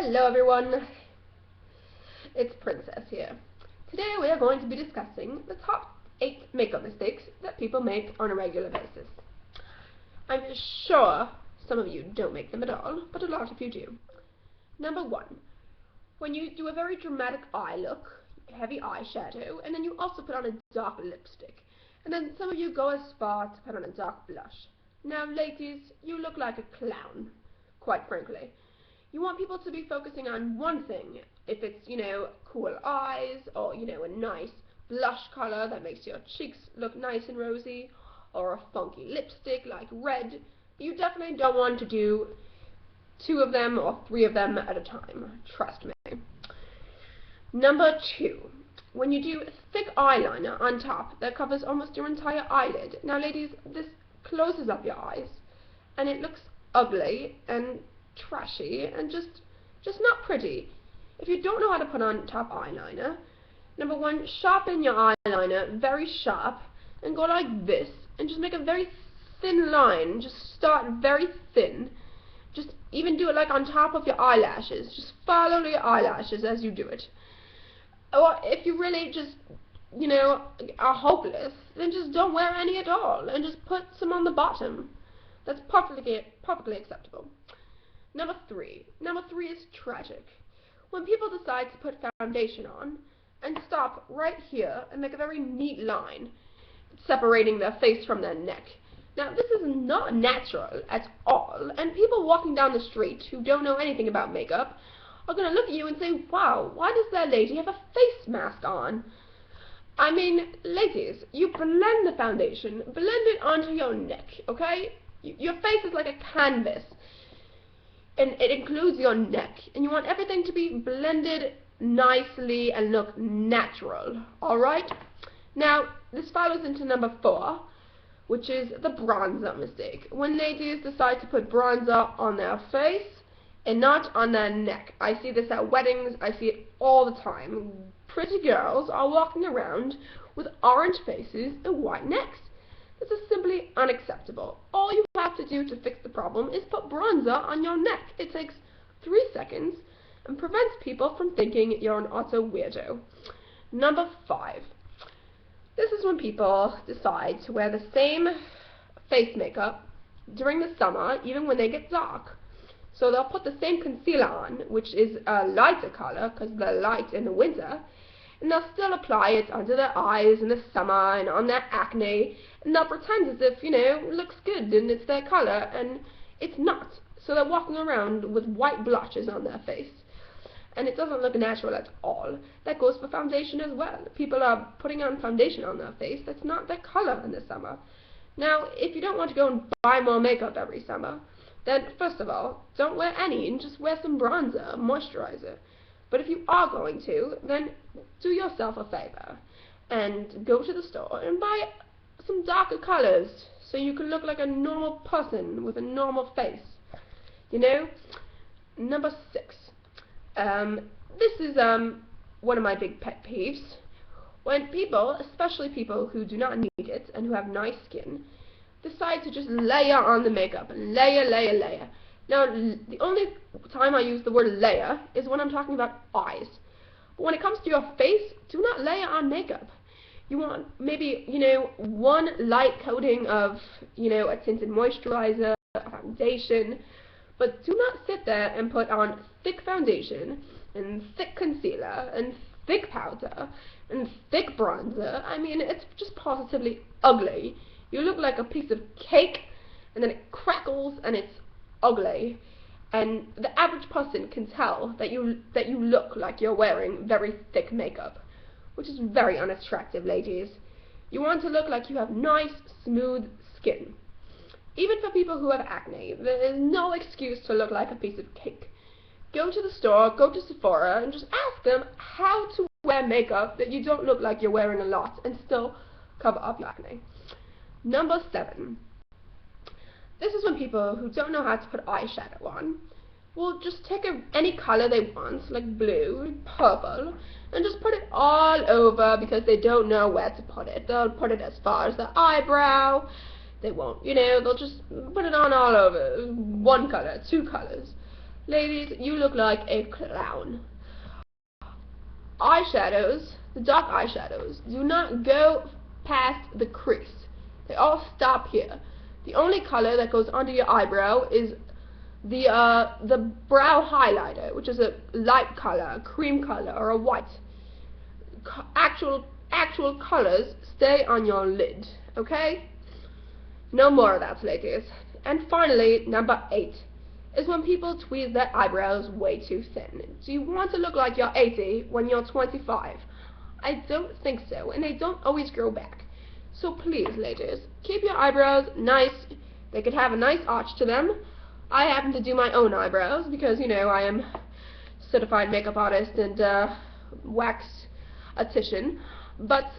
Hello everyone, it's Princess here. Today we are going to be discussing the top 8 makeup mistakes that people make on a regular basis. I'm sure some of you don't make them at all, but a lot of you do. Number 1, when you do a very dramatic eye look, heavy eyeshadow, and then you also put on a dark lipstick, and then some of you go as far to put on a dark blush. Now ladies, you look like a clown, quite frankly. You want people to be focusing on one thing. If it's, cool eyes, or, a nice blush color that makes your cheeks look nice and rosy, or a funky lipstick like red, you definitely don't want to do 2 of them or 3 of them at a time. Trust me. Number 2, when you do thick eyeliner on top that covers almost your entire eyelid. Now ladies, this closes up your eyes, and it looks ugly and trashy and just not pretty. If you don't know how to put on top eyeliner, number 1, sharpen your eyeliner very sharp and go like this and just make a very thin line. Just start very thin. Just even do it like on top of your eyelashes. Just follow your eyelashes as you do it. Or if you really just are hopeless, then just don't wear any at all and just put some on the bottom. That's perfectly acceptable. Number 3 is tragic. When people decide to put foundation on and stop right here and make a very neat line separating their face from their neck. Now this is not natural at all, and people walking down the street who don't know anything about makeup are going to look at you and say, wow, why does that lady have a face mask on? I mean, ladies, you blend the foundation, blend it onto your neck, okay? Your face is like a canvas, and it includes your neck, and you want everything to be blended nicely and look natural, alright? Now, this follows into number 4, which is the bronzer mistake. When ladies decide to put bronzer on their face and not on their neck. I see this at weddings, I see it all the time. Pretty girls are walking around with orange faces and white necks. This is simply unacceptable. All you have to do to fix the problem is put bronzer on your neck. It takes 3 seconds and prevents people from thinking you're an utter weirdo. Number 5. This is when people decide to wear the same face makeup during the summer, even when they get dark. So they'll put the same concealer on, which is a lighter color because they're light in the winter, and they'll still apply it under their eyes in the summer and on their acne, and they'll pretend as if, it looks good and it's their color, and it's not. So they're walking around with white blotches on their face, and it doesn't look natural at all. That goes for foundation as well. People are putting on foundation on their face that's not their color in the summer. Now, if you don't want to go and buy more makeup every summer, then first of all, don't wear any and just wear some bronzer, moisturizer. But if you are going to, then do yourself a favor and go to the store and buy some darker colors so you can look like a normal person with a normal face. Number 6. This is one of my big pet peeves. When people, especially people who do not need it and who have nice skin, decide to just layer on the makeup. Layer. Now, the only time I use the word layer is when I'm talking about eyes. But when it comes to your face, do not layer on makeup. You want maybe, one light coating of, a tinted moisturizer, a foundation, but do not sit there and put on thick foundation and thick concealer and thick powder and thick bronzer. I mean, it's just positively ugly. You look like a piece of cake, and then it crackles, and it's ugly. And the average person can tell that you look like you're wearing very thick makeup, which is very unattractive, ladies. You want to look like you have nice, smooth skin. Even for people who have acne, there is no excuse to look like a piece of cake. Go to the store, go to Sephora, and just ask them how to wear makeup that you don't look like you're wearing a lot and still cover up your acne. Number 7. This is when people who don't know how to put eyeshadow on will just take any color they want, like blue, purple, and just put it all over because they don't know where to put it. They'll put it as far as their eyebrow. They won't, they'll just put it on all over. 1 color, 2 colors. Ladies, you look like a clown. Eyeshadows, the dark eyeshadows, do not go past the crease. They all stop here. The only color that goes under your eyebrow is the brow highlighter, which is a light color, a cream color, or a white. Actual colors stay on your lid, okay? No more of that, ladies. And finally, number 8 is when people tweeze their eyebrows way too thin. Do you want to look like you're 80 when you're 25? I don't think so, and they don't always grow back. So please, ladies, keep your eyebrows nice. They could have a nice arch to them. I happen to do my own eyebrows because, you know, I am certified makeup artist and wax esthetician, but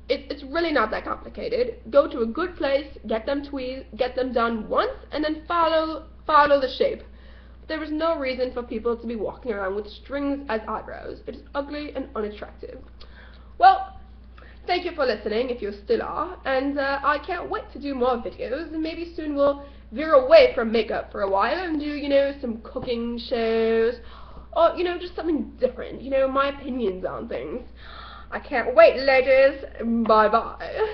it's really not that complicated. Go to a good place, get them tweezed, get them done once, and then follow the shape. There is no reason for people to be walking around with strings as eyebrows. It is ugly and unattractive. Well, thank you for listening, if you still are, and I can't wait to do more videos, and maybe soon we'll veer away from makeup for a while and do, you know, some cooking shows, or, you know, just something different, you know, my opinions on things. I can't wait, ladies. Bye-bye.